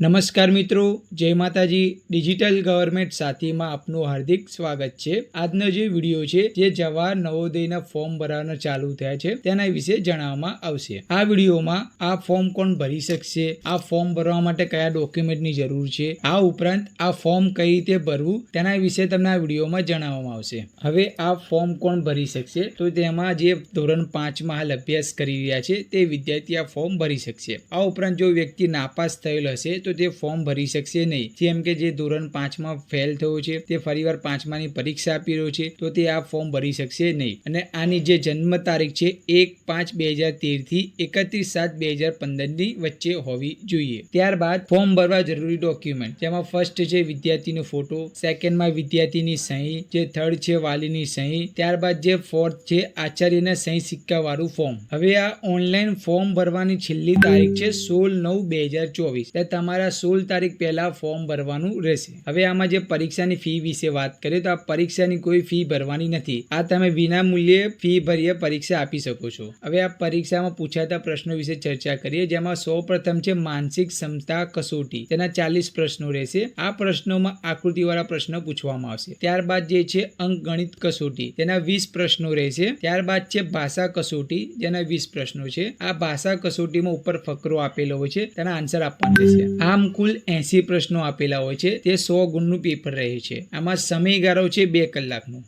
નમસ્કાર મિત્રો, જય માતાજી. ડિજિટલ ગવર્મેન્ટ સાથીમાં આપનું હાર્દિક સ્વાગત છે. આજનો જે વિડીયો છે જે જવાહર નવોદયના ફોર્મ ભરવાના ચાલુ થયા છે તેના વિશે જણાવવામાં આવશે. આ વિડીયોમાં આ ફોર્મ કોણ ભરી શકશે, આ ફોર્મ ભરવા માટે કયા ડોક્યુમેન્ટની જરૂર છે, આ ઉપરાંત આ ફોર્મ કઈ રીતે ભરવું તેના વિશે તમને આ વિડીયોમાં જણાવવામાં આવશે. હવે આ ફોર્મ કોણ ભરી શકશે, તો તેમાં જે ધોરણ 5માં હાલ અભ્યાસ કરી રહ્યા છે તે વિદ્યાર્થી આ ફોર્મ ભરી શકશે. આ ઉપરાંત જો વ્યક્તિ નાપાસ થયેલ હશે તો તે ફોર્મ ભરી શકશે નહીં. જેમ કે જે ધોરણ 5માં ફેલ થયો છે તે ફરીવાર 5માની પરીક્ષા આપી રહ્યો છે તો તે આ ફોર્મ ભરી શકશે નહીં. અને આની જે જન્મ તારીખ છે 1/5/2013 થી 31/7/2015 ની વચ્ચે હોવી જોઈએ. ત્યારબાદ ફોર્મ ભરવા જરૂરી ડોક્યુમેન્ટ, જેમાં ફર્સ્ટ છે વિદ્યાર્થીનો ફોટો, સેકન્ડમાં વિદ્યાર્થીની સહી, જે થર્ડ છે વાલીની સહી, ત્યારબાદ જે ફોર્થ છે આચાર્યના સહી સિક્કા વાળું ફોર્મ. હવે આ ઓનલાઈન ફોર્મ ભરવાની છેલ્લી તારીખ છે 16/9/2024. તમારા 16 તારીખ પહેલા ફોર્મ ભરવાનું રહેશે. હવે આમાં જે પરીક્ષાની ફી વિશે વાત કરીએ તો આ પરીક્ષાની કોઈ ફી ભરવાની નથી. આ તમે વિના મૂલ્યે ફી ભરીને પરીક્ષા આપી શકો છો. હવે આ પરીક્ષામાં પૂછાતા પ્રશ્નો વિશે ચર્ચા કરીએ, જેમાં સૌપ્રથમ છે માનસિક ક્ષમતા કસોટી. તેના 40 પ્રશ્નો રહેશે. આ પ્રશ્નોમાં આકૃતિવાળા પ્રશ્નો પૂછવામાં આવશે. ત્યારબાદ જે છે અંકગણિત કસોટી, તેના 20 પ્રશ્નો રહેશે. ત્યારબાદ છે ભાષા કસોટી, જેના 20 પ્રશ્નો છે. આ ભાષા કસોટીમાં ઉપર ફકરો આપેલો હોય છે, તેના આન્સર આપવાનો રહેશે. આમ કુલ 80 પ્રશ્નો આપેલા હોય છે. તે 100 ગુણનું પેપર રહે છે. આમાં સમયગાળો છે 2 કલાકનો.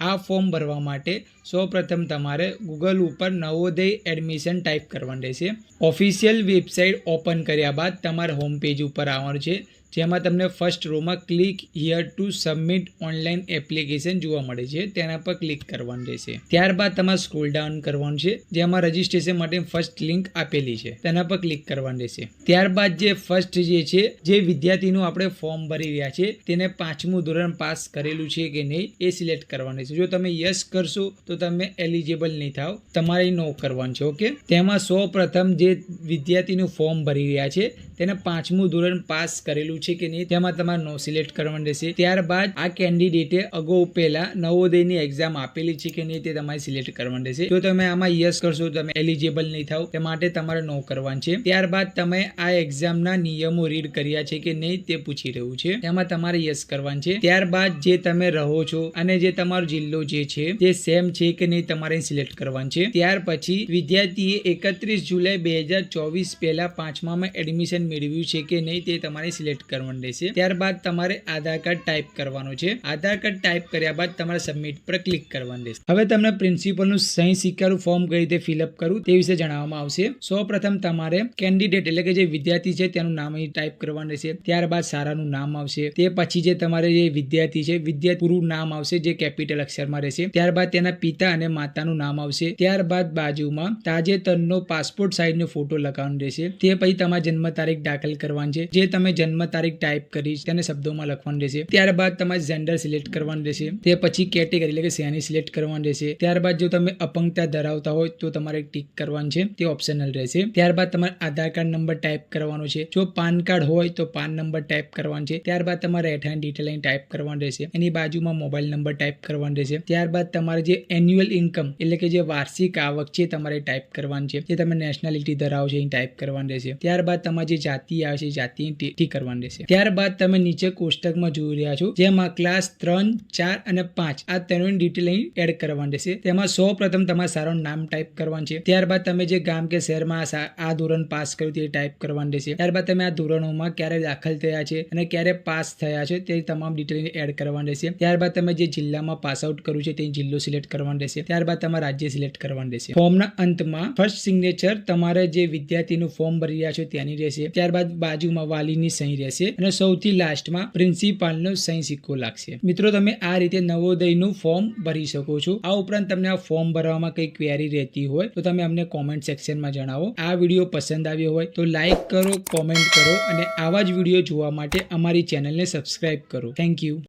આ ફોર્મ ભરવા માટે સૌપ્રથમ તમારે ગૂગલ ઉપર નવોદય એડમિશન ટાઈપ કરવાનું રહેશે. ઓફિશિયલ વેબસાઇટ ઓપન કર્યા બાદ તમારે હોમ પેજ ઉપર આવવાનું છે, જેમાં તમને ફર્સ્ટ રોમાં click here to submit online application જોવા મળે છે. તેના પર ક્લિક કરવાનું રહેશે. ત્યારબાદ તમારે સ્ક્રોલ ડાઉન કરવાનું છે, જેમાં રજીસ્ટ્રેશન માટે ફર્સ્ટ લિંક આપેલી છે, તેના પર ક્લિક કરવાનું રહેશે. ત્યારબાદ જે ફર્સ્ટ જે છે, જે વિદ્યાર્થીનું આપણે ફોર્મ ભરી રહ્યા છે તેને 5મું ધોરણ પાસ કરેલું છે કે નહીં એ સિલેક્ટ કરવાનું છે. જો તમે યસ કરશો તો તમે એલિજિબલ નહીં થાવ, તમારે નો કરવાનું છે. ઓકે, તેમાં સૌ પ્રથમ જે વિદ્યાર્થીનું ફોર્મ ભરી રહ્યા છે તેને 5મું ધોરણ પાસ કરેલું છે કે નહીં તેમાં તમારે નો સિલેક્ટ કરવાનું રહેશે. ત્યારબાદ આ કેન્ડિડેટે અગાઉ પહેલા નવોદયની એક્ઝામ આપેલી છે કે નહીં તે તમારે સિલેક્ટ કરવાનું રહેશે. જો તમે આમાં યસ કરશો તો તમે એલિજિબલ નહીં થાવ, તે માટે તમારે નો કરવાનું છે. ત્યારબાદ તમે આ એક્ઝામના નિયમો રીડ કર્યા છે કે નહીં તે પૂછી રહ્યું છે, તેમાં તમારે યસ કરવાનું છે. ત્યારબાદ જે તમે રહો છો અને જે તમારો જિલ્લો જે છે તે સેમ છે કે નહીં તમારે સિલેક્ટ કરવાનું છે. ત્યાર પછી વિદ્યાર્થીએ 31 જુલાઈ 2024 પહેલા 5મામાં એડમિશન મેળવ્યું છે કે નહીં તે તમારે સિલેક્ટ કરવાનું રહેશે. ત્યારબાદ તમારે આધાર કાર્ડ ટાઈપ કરવાનું છે. આધાર કાર્ડ ટાઈપ કર્યા બાદ તમારે સબમિટ પર ક્લિક કરવાનું રહેશે. હવે તમને પ્રિન્સિપલનું સહી સિક્કાનું ફોર્મ કઈ રીતે ફિલઅપ કરવું તે વિશે જણાવવામાં આવશે. સૌપ્રથમ તમારે કેન્ડિડેટ એટલે કે જે વિદ્યાર્થી છે તેનું નામ અહીં ટાઈપ કરવાનું રહેશે. ત્યારબાદ શાળાનું નામ આવશે. તે પછી જે તમારે જે વિદ્યાર્થી છે વિદ્યાર્થી પૂરું નામ આવશે, જે કેપિટલ અક્ષરમાં રહેશે. ત્યારબાદ તેના પિતા અને માતાનું નામ આવશે. ત્યારબાદ બાજુમાં તાજેતરનો પાસપોર્ટ સાઇઝનો ફોટો લગાવવાનો રહેશે. તે પછી તમારી જન્મ તારીખ દાખલ કરવાની છે. જે તમે જન્મ તારીખ ટાઈપ કરી તેને શબ્દોમાં લખવાનું રહેશે. ત્યારબાદ તમારે જેન્ડર સિલેક્ટ કરવાનું રહેશે. તે પછી કેટેગરી એટલે કે શ્રેણી સિલેક્ટ કરવાનું રહેશે. ત્યારબાદ જો તમે અપંગતા ધરાવતા હોય તો તમારે ટીક કરવાનું છે, તે ઓપ્શનલ રહેશે. ત્યારબાદ તમારે આધાર કાર્ડ નંબર ટાઈપ કરવાનો છે. જો પાન કાર્ડ હોય તો પાન નંબર ટાઈપ કરવાનો છે. ત્યારબાદ તમારે રહેઠાણ ડિટેલ ટાઈપ કરવાનું રહેશે. એની બાજુમાં મોબાઈલ નંબર ટાઈપ કરવાનો રહેશે. ત્યારબાદ તમારે જે એન્યુઅલ ઇન્કમ એટલે કે જે વાર્ષિક આવક છે તમારે ટાઈપ કરવાની છે. જે તમે નેશનાલિટી ધરાવો છો અહીં ટાઈપ કરવાનું રહેશે. ત્યારબાદ તમારી જે જાતિ આવે છે જાતિ ટીક કરવાનું રહેશે. ત્યારબાદ તમે નીચે કોષ્ટકમાં જોઈ રહ્યા છો, જેમાં ક્લાસ 3, 4 અને 5 આ ત્રણેય ડિટેલ અહીં એડ કરવાનું રહેશે. તેમાં સૌ પ્રથમ તમારે શાળાનું નામ ટાઈપ કરવાનું છે. ત્યારબાદ તમે જે ગામ કે શહેરમાં આ ધોરણ પાસ કર્યું તે ટાઈપ કરવાનું રહેશે. ત્યારબાદ તમે આ ધોરણોમાં ક્યારે દાખલ થયા છે અને ક્યારે પાસ થયા છે તે તમામ ડિટેલ એડ કરવાનું રહેશે. ત્યારબાદ તમે જે જિલ્લામાં પાસ આઉટ કર્યું છે તે જિલ્લો સિલેક્ટ કરવાનું રહેશે. ત્યારબાદ તમારે રાજ્ય સિલેક્ટ કરવાનું રહેશે. ફોર્મના અંતમાં ફર્સ્ટ સિગ્નેચર તમારે જે વિદ્યાર્થીનું ફોર્મ ભરી રહ્યા છો ત્યાંની રહેશે. ત્યારબાદ બાજુમાં વાલીની સહી રહેશે અને સૌથી લાસ્ટમાં પ્રિન્સિપાલનો સહી સિક્કો લાગશે. મિત્રો, તમે આ રીતે નવોદયનું ફોર્મ ભરી શકો છો. આ ઉપરાંત તમને આ ફોર્મ ભરવામાં કઈ ક્વેરી રહેતી હોય તો તમે અમને કોમેન્ટ સેક્શનમાં જણાવો. આ વિડીયો પસંદ આવ્યો હોય તો લાઈક કરો, કોમેન્ટ કરો અને આવા જ વિડીયો જોવા માટે અમારી ચેનલને સબસ્ક્રાઇબ કરો. Thank you.